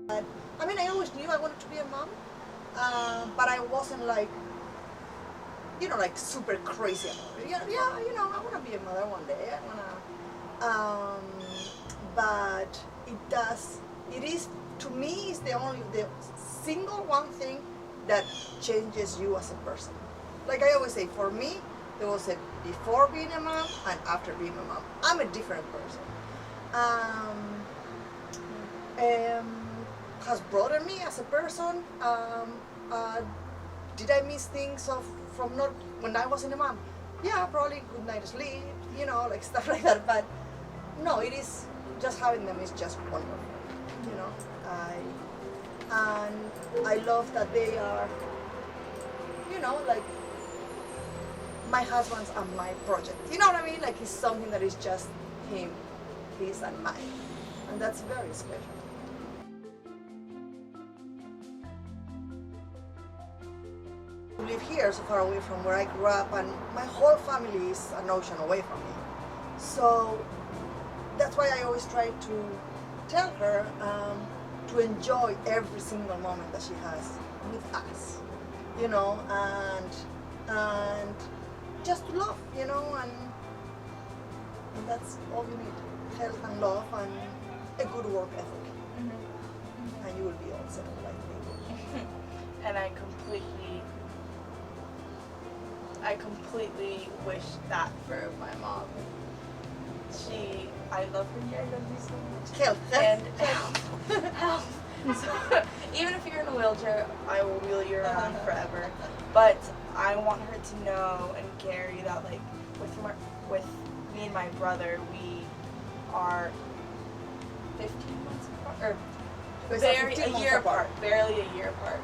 But, I mean, I always knew I wanted to be a mom, but I wasn't like, like super crazy about it. Yeah, I want to be a mother one day. I want to, but it is, to me, is the single one thing that changes you as a person. Like I always say, for me, there was a before being a mom and after being a mom. I'm a different person. Has broadened me as a person. Did I miss things from not when I wasn't a mom? Yeah, probably good night of sleep, like stuff like that. But no, it is just having them is just wonderful. I love that they are, like my husband's and my project. You know what I mean? Like it's something that is just him, his and mine, and that's very special. To live here so far away from where I grew up, and my whole family is an ocean away from me. So that's why I always try to tell her to enjoy every single moment that she has with us, and just to love, and that's all you need: health and love and a good work ethic, and you will be all settled like me. And I completely wish that for my mom. I love her. I love you so much. Health. And health. So, even if you're in a wheelchair, I will wheel you around forever. But I want her to know and carry that, like, with me and my brother, we are 15 months apart, or barely a year apart,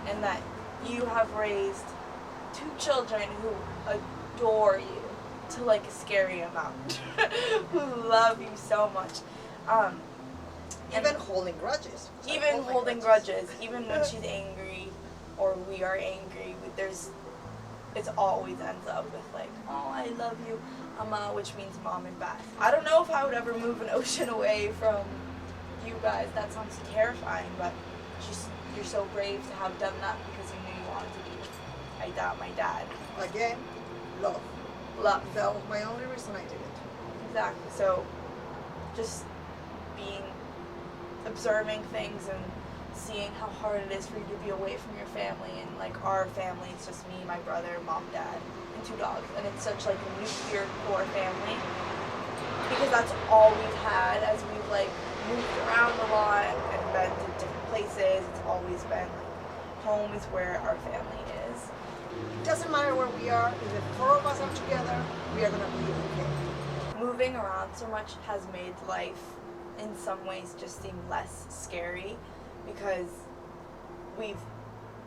and that you have raised 2 children who adore you to like a scary amount, who love you so much. Even holding grudges. Even holding grudges, even when she's angry or we are angry, it always ends up with like, oh, I love you, Mama, which means mom and Beth. I don't know if I would ever move an ocean away from you guys. That sounds terrifying, but you're so brave to have done that because you knew you wanted to be my dad. Again, love. Love. That was my only reason I did it. Exactly. So, just observing things and seeing how hard it is for you to be away from your family, and like our family, it's just me, my brother, mom, dad, and 2 dogs, and it's such like a nuclear core family because that's all we've had as we've like moved around a lot and been to different places. It's always been like home is where our family is. It doesn't matter where we are. If the 4 of us are together, we are gonna be okay. Moving around so much has made life in some ways just seem less scary because we've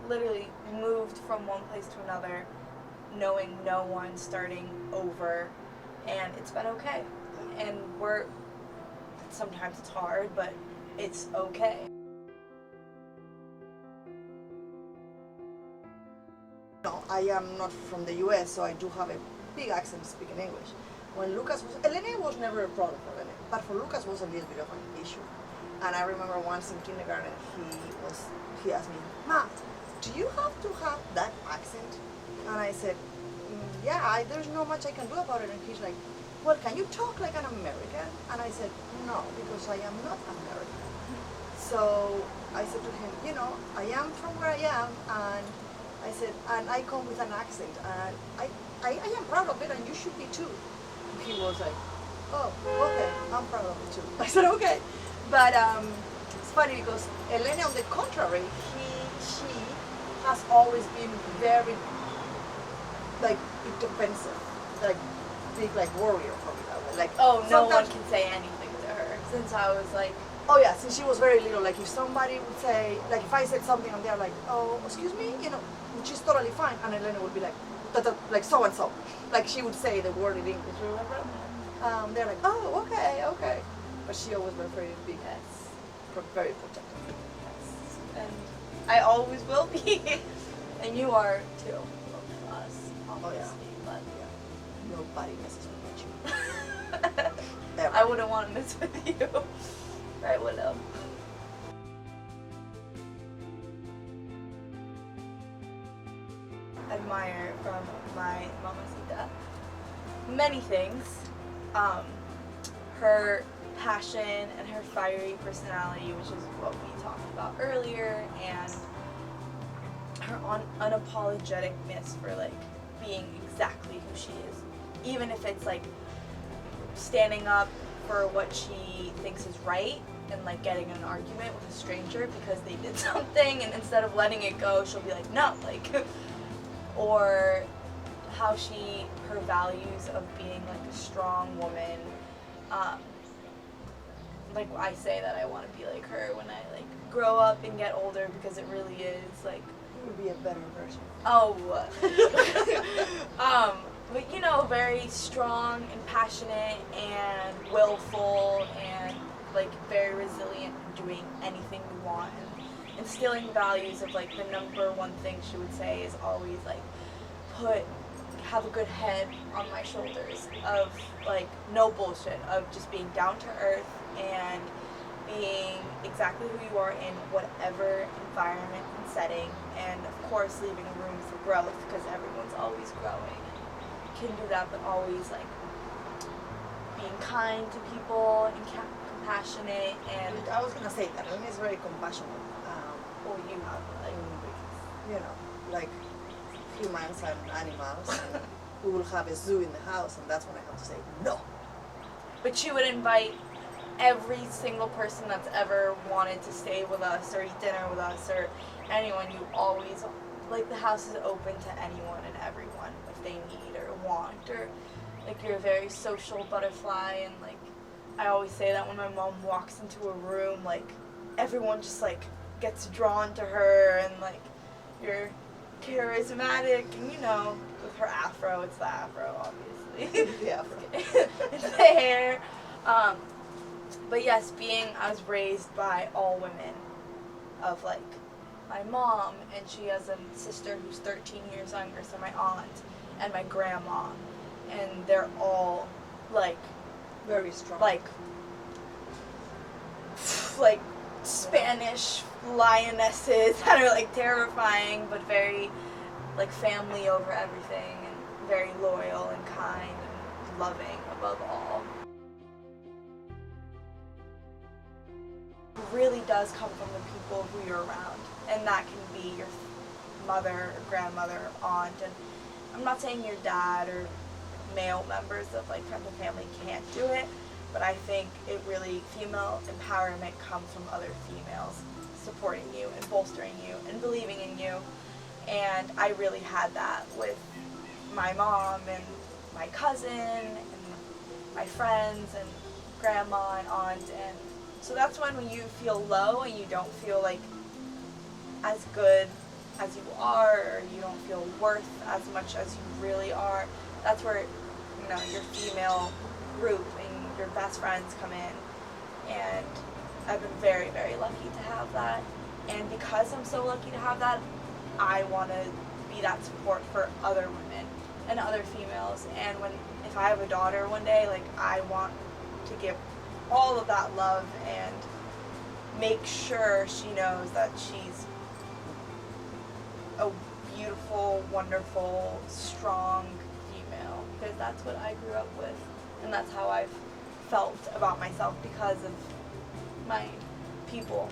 literally moved from one place to another knowing no one, starting over, and it's been okay. And sometimes it's hard, but it's okay. No, I am not from the US, so I do have a big accent speaking English. When Lucas Elene was never a problem for Elene, but for Lucas was a little bit of an issue. And I remember once in kindergarten, he asked me, Ma, do you have to have that accent? And I said, yeah, there's not much I can do about it. And he's like, well, can you talk like an American? And I said, no, because I am not American. So I said to him, I am from where I am, and I said, and I come with an accent, and I am proud of it, and you should be too. He was like, oh, okay, I'm proud of it too. I said, okay. But it's funny because Elena, on the contrary, she has always been very, like, defensive, like, big, like, warrior, probably that way. Like, oh, no one can say anything to her since I was like, oh yeah, since she was very little, like if somebody would say, like if I said something and they're like, oh, excuse me, which is totally fine, and Elena would be like, like so and so, like she would say the word in English, remember? They're like, oh, okay, but she always was very big, very protective. yes, and I always will be, and you are too, of us, obviously, but yeah, nobody messes with you. I wouldn't want to mess with you. I would have. admire from my mamacita? Many things. Her passion and her fiery personality, which is what we talked about earlier, and her unapologeticness for like being exactly who she is, even if it's like standing up for what she thinks is right and like getting in an argument with a stranger because they did something, and instead of letting it go, she'll be like, no, like, or how her values of being like a strong woman. Like I say that I want to be like her when I like grow up and get older, because it really is like, You would be a better version. oh, but you know, very strong and passionate and willful and like very resilient in doing anything we want, and instilling values of like the number one thing she would say is always like have a good head on my shoulders, of like no bullshit, of just being down to earth and being exactly who you are in whatever environment and setting, and of course leaving room for growth, because everyone's always growing and can do that, but always like being kind to people and compassionate. And I was gonna say that Elene is very compassionate. well, you have like You know, like humans and animals. And we will have a zoo in the house, and that's when I have to say no. but you would invite every single person that's ever wanted to stay with us or eat dinner with us or anyone. You always, like, the house is open to anyone and everyone if they need or want, or like you're a very social butterfly. And like I always say that when my mom walks into a room, like everyone just like gets drawn to her, and like you're charismatic, and you know, with her afro, it's the afro obviously. Yeah. It's the hair. But yes, I was raised by all women, of like my mom, and she has a sister who's 13 years younger, so my aunt and my grandma, and they're all like Very strong. like Spanish lionesses that are like terrifying, but very like family over everything, and very loyal and kind and loving above all. Really does come from the people who you're around, and that can be your mother or grandmother or aunt. And I'm not saying your dad or male members of like friends and family can't do it, but I think it really, female empowerment comes from other females supporting you and bolstering you and believing in you. And I really had that with my mom and my cousin and my friends and grandma and aunt. And so that's when you feel low and you don't feel like as good as you are, or you don't feel worth as much as you really are. That's where, you know, your female group and your best friends come in. And I've been very, very lucky to have that. And because I'm so lucky to have that, I want to be that support for other women and other females. And if I have a daughter one day, like, I want to give all of that love and make sure she knows that she's a beautiful, wonderful, strong female, because that's what I grew up with, and that's how I've felt about myself because of my people.